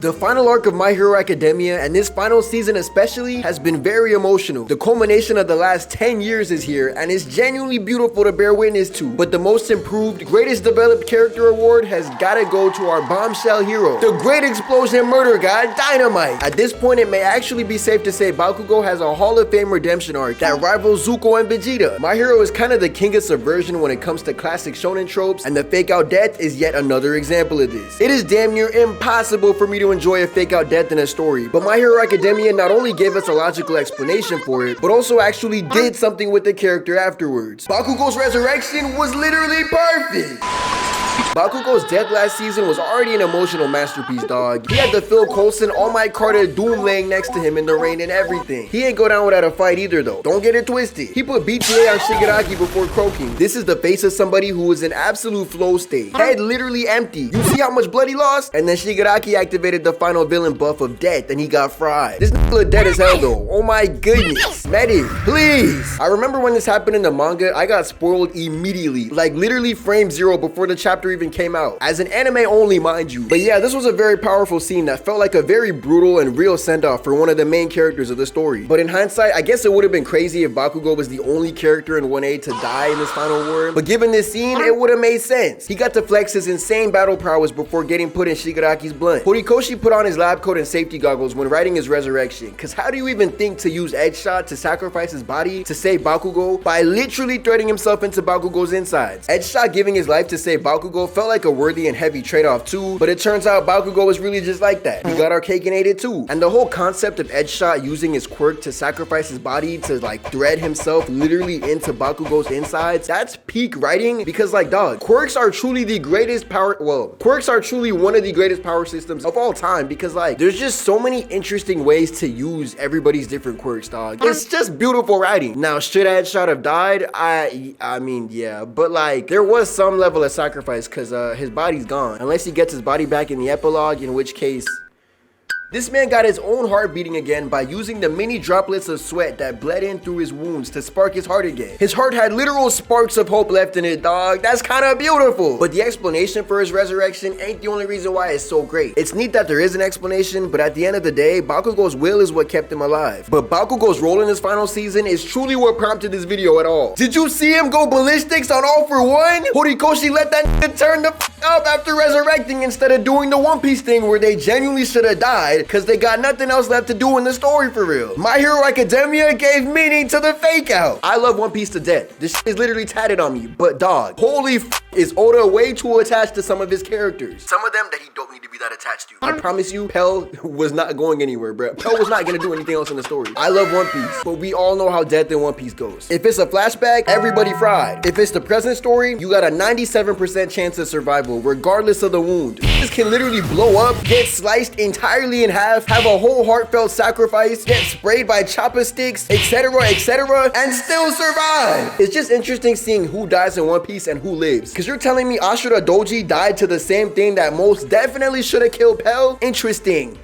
The final arc of My Hero Academia, and this final season especially, has been very emotional. The culmination of the last 10 years is here, and it's genuinely beautiful to bear witness to. But the most improved, greatest developed character award has gotta go to our bombshell hero, the great explosion murder god, Dynamite. At this point, it may actually be safe to say Bakugo has a Hall of Fame redemption arc that rivals Zuko and Vegeta. My Hero is kind of the king of subversion when it comes to classic shonen tropes, and the fake out death is yet another example of this. It is damn near impossible for me to enjoy a fake out death in a story, but My Hero Academia not only gave us a logical explanation for it, but also actually did something with the character afterwards. Bakugo's resurrection was literally perfect. Bakugo's death last season was already an emotional masterpiece, dog. He had the Phil Coulson, All Might Carter Doom laying next to him in the rain and everything. He ain't go down without a fight either though. Don't get it twisted. He put BTA on Shigaraki before croaking. This is the face of somebody who was in absolute flow state. Head literally empty. You see how much blood he lost? And then Shigaraki activated the final villain buff of death and he got fried. This nigga look dead as hell though. Oh my goodness. Medic, please. I remember when this happened in the manga, I got spoiled immediately. Like literally frame 0 before the chapter even came out. As an anime only, mind you. But yeah, this was a very powerful scene that felt like a very brutal and real send-off for one of the main characters of the story. But in hindsight, I guess it would have been crazy if Bakugo was the only character in 1A to die in this final war. But given this scene, it would have made sense. He got to flex his insane battle prowess before getting put in Shigaraki's blunt. Horikoshi put on his lab coat and safety goggles when writing his resurrection. Cause how do you even think to use Edge Shot to sacrifice his body to save Bakugo by literally threading himself into Bakugo's insides? Edge Shot giving his life to save Bakugo felt like a worthy and heavy trade-off too, but it turns out Bakugo was really just like that. He got our cake and ate it too. And the whole concept of Edge Shot using his quirk to sacrifice his body to like thread himself literally into Bakugo's insides, that's peak writing because like dog, quirks are truly the greatest power, well, quirks are truly one of the greatest power systems of all time because like there's just so many interesting ways to use everybody's different quirks, dog. It's just beautiful writing. Now, should Edge Shot have died? I mean, yeah, but like there was some level of sacrifice because his body's gone. Unless he gets his body back in the epilogue, in which case this man got his own heart beating again by using the mini droplets of sweat that bled in through his wounds to spark his heart again. His heart had literal sparks of hope left in it, dog. That's kind of beautiful. But the explanation for his resurrection ain't the only reason why it's so great. It's neat that there is an explanation, but at the end of the day, Bakugo's will is what kept him alive. But Bakugo's role in this final season is truly what prompted this video at all. Did you see him go ballistics on All For One? Horikoshi let that nigga turn the f up after resurrecting instead of doing the One Piece thing where they genuinely should have died because they got nothing else left to do in the story for real. My Hero Academia gave meaning to the fake out. I love One Piece to death. This shit is literally tatted on me, but dog, holy f is Oda way too attached to some of his characters. Some of them that he don't need to be that attached to. I promise you, Pell was not going anywhere, bro. Pell was not gonna do anything else in the story. I love One Piece, but we all know how death in One Piece goes. If it's a flashback, everybody fried. If it's the present story, you got a 97% chance of survival, regardless of the wound. This can literally blow up, get sliced entirely in half, have a whole heartfelt sacrifice, get sprayed by chopper sticks, etc., and still survive. It's just interesting seeing who dies in One Piece and who lives. Cause you're telling me Ashura Doji died to the same thing that most definitely should have killed Pell? Interesting,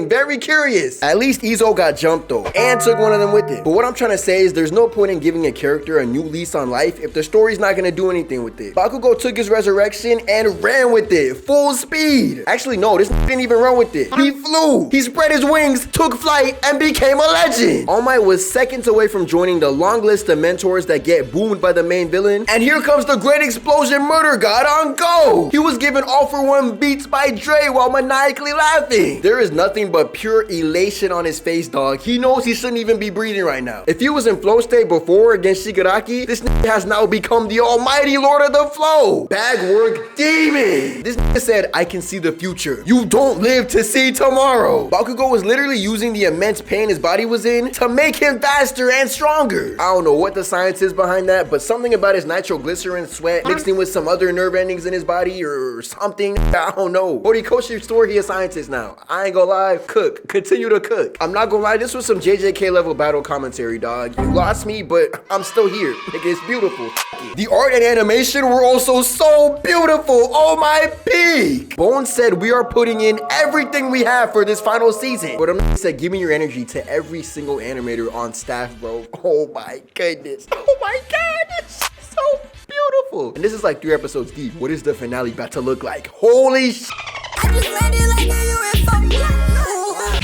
very curious. At least Izo got jumped though, and took one of them with it. But what I'm trying to say is there's no point in giving a character a new lease on life if the story's not gonna do anything with it. Bakugo took his resurrection and ran with it, full speed. Actually, no, this didn't even run with it. He flew. He spread his wings, took flight, and became a legend. All Might was seconds away from joining the long list of mentors that get boomed by the main villain. And here comes the great explosion murder god on go. He was given All For One beats by Dre while maniacally laughing. There is nothing but pure elation on his face, dog. He knows he shouldn't even be breathing right now. If he was in flow state before against Shigaraki, this nigga has now become the almighty lord of the flow. Bag work demon. This nigga said, I can see the future. You don't live to see tomorrow. Bakugo was literally using the immense pain his body was in to make him faster and stronger. I don't know what the science is behind that, but something about his nitroglycerin sweat mixing with some other nerve endings in his body or something. I don't know. Horikoshi swore he a scientist now. I ain't gonna lie. Cook. Continue to cook. I'm not gonna lie. This was some JJK level battle commentary, dog. You lost me, but I'm still here. It's beautiful. The art and animation were also so beautiful. Oh my peak. Bones said we are putting in everything we have for this final season. But I'm said give me your energy to every single animator on staff, bro. Oh my goodness. Oh my god. It's so beautiful. And this is like 3 episodes deep. What is the finale about to look like? Holy sh! I just landed like a UFO.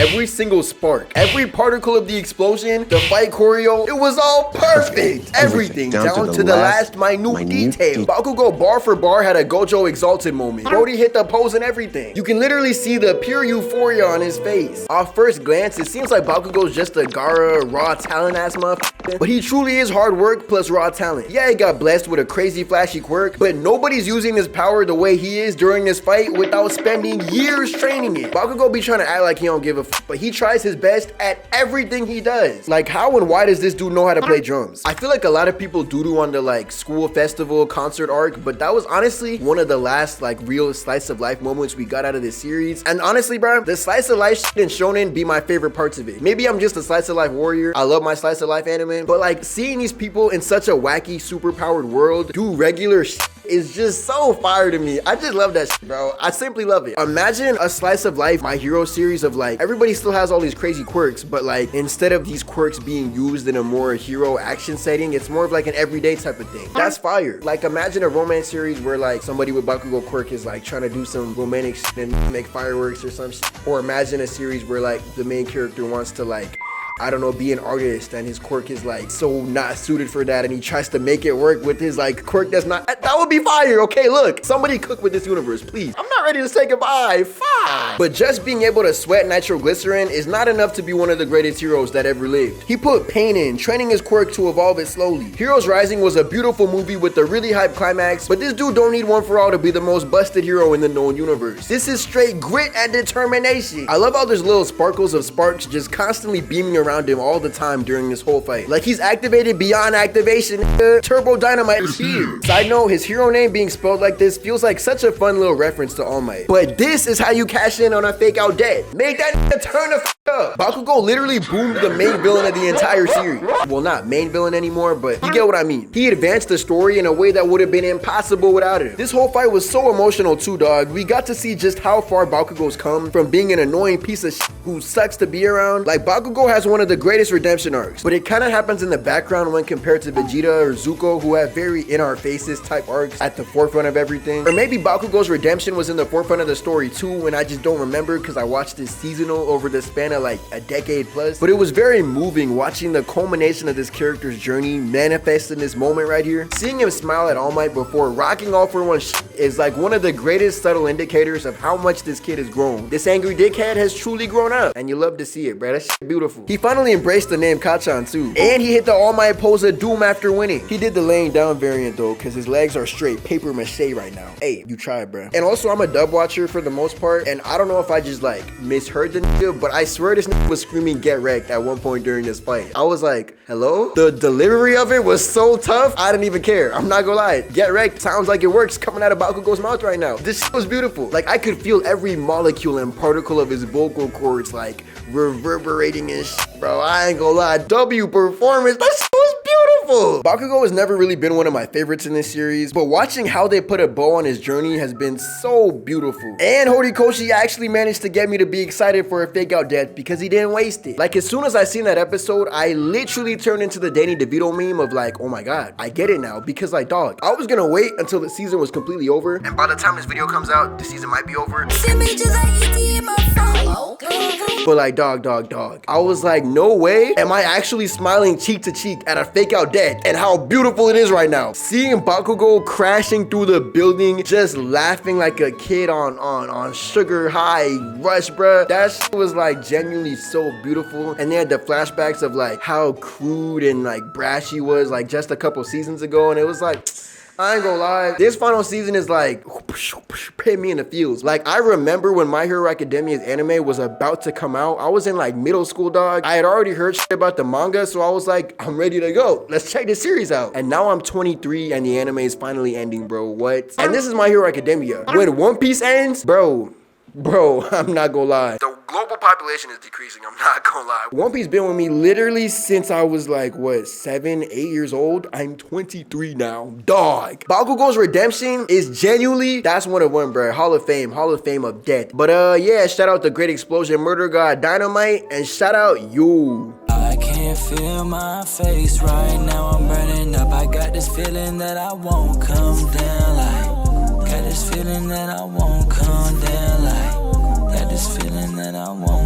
every single spark, every particle of the explosion, the fight choreo, it was all perfect. Everything down to the last minute detail. Bakugo bar for bar had a Gojo exalted moment. Brody hit the pose and everything. You can literally see the pure euphoria on his face. Off first glance, it seems like Bakugo's just a Gaara raw talent ass motherfucker, but he truly is hard work plus raw talent. Yeah, he got blessed with a crazy flashy quirk, but nobody's using his power the way he is during this fight without spending years training it. Bakugo be trying to act like he don't give a f, but he tries his best at everything he does. Like, how and why does this dude know how to play drums? I feel like a lot of people doo-doo on the like school festival concert arc, but that was honestly one of the last like real slice of life moments we got out of this series. And honestly, bro, the slice of life shit in shonen be my favorite parts of it. Maybe I'm just a slice of life warrior. I love my slice of life anime, but like seeing these people in such a wacky, super powered world do regular shit is just so fire to me. I just love that shit, bro. I simply love it. Imagine a slice of life My Hero series of like, everybody still has all these crazy quirks, but like instead of these quirks being used in a more hero action setting, it's more of like an everyday type of thing. That's fire. Like imagine a romance series where like somebody with Bakugo quirk is like trying to do some romantic shit and make fireworks or some shit. Or imagine a series where like the main character wants to like, I don't know, be an artist and his quirk is like so not suited for that and he tries to make it work with his like quirk that's not, that would be fire. Okay, look, somebody cook with this universe, please. I'm not ready to say goodbye, fine. But just being able to sweat nitroglycerin is not enough to be one of the greatest heroes that ever lived. He put pain in, training his quirk to evolve it slowly. Heroes Rising was a beautiful movie with a really hype climax, but this dude don't need One For All to be the most busted hero in the known universe. This is straight grit and determination. I love how there's little sparkles of sparks just constantly beaming around him all the time during this whole fight. Like he's activated beyond activation. Turbo Dynamite is here. Side note, his hero name being spelled like this feels like such a fun little reference to All Might. But this is how you cash in on a fake out death. Make that turn the f up. Bakugo literally boomed the main villain of the entire series. Well, not main villain anymore, but you get what I mean. He advanced the story in a way that would have been impossible without him. This whole fight was so emotional too, dog. We got to see just how far Bakugo's come from being an annoying piece of shit who sucks to be around. Like Bakugo has one of the greatest redemption arcs, but it kind of happens in the background when compared to Vegeta or Zuko, who have very in our faces type arcs at the forefront of everything. Or maybe Bakugo's redemption was in the forefront of the story too, and I just don't remember because I watched this seasonal over the span of like a decade plus. But it was very moving watching the culmination of this character's journey manifest in this moment right here. Seeing him smile at All Might before rocking All For One is like one of the greatest subtle indicators of how much this kid has grown. This angry dickhead has truly grown up, and you love to see it, bro. That's beautiful. He finally embraced the name Kachan too, and he hit the All Might pose of doom after winning. He did the laying down variant though, because his legs are straight paper mache right now. Hey, you tried, bro. And also I'm a dub watcher for the most part, and I don't know if I just like misheard the nigga, but I swear this nigga was screaming get wrecked at one point during this fight. I was like, hello? The delivery of it was so tough, I didn't even care. I'm not gonna lie. Get wrecked sounds like it works coming out of Bakugo's mouth right now. This shit was beautiful. Like I could feel every molecule and particle of his vocal cords like reverberating and shit, bro. I ain't gonna lie. W performance, that shit was beautiful. Bakugo has never really been one of my favorites in this series, but watching how they put a bow on his journey has been so beautiful. And Horikoshi actually managed to get me to be excited for a fake out death because he didn't waste it. Like as soon as I seen that episode, I literally turned into the Danny DeVito meme of like, oh my god, I get it now. Because like, dog, I was gonna wait until the season was completely over, and by the time this video comes out, the season might be over. But like, dog, I was like, no way am I actually smiling cheek to cheek at a fake out death and how beautiful it is right now. Seeing Bakugo crashing through the building, just laughing like a kid on sugar high rush, bruh. That shit was like genuinely so beautiful. And they had the flashbacks of like how crude and like brash he was like just a couple seasons ago, and it was like, I ain't gonna lie, this final season is like hit me in the feels. Like I remember when My Hero Academia's anime was about to come out, I was in like middle school, dog. I had already heard shit about the manga, so I was like, I'm ready to go. Let's check this series out. And now I'm 23 and the anime is finally ending, bro. What? And this is My Hero Academia. When One Piece ends, bro, I'm not gonna lie. The global population is decreasing, I'm not gonna lie. One Piece been with me literally since I was like, what, 7, 8 years old? I'm 23 now, dog. Bakugo's redemption is genuinely, that's one of one, bro. Hall of Fame of death. But yeah, shout out the Great Explosion Murder God Dynamite, and shout out you. I can't feel my face right now, I'm burning up. I got this feeling that I won't come down like. Got this feeling that I won't come down like. Got this feeling that I won't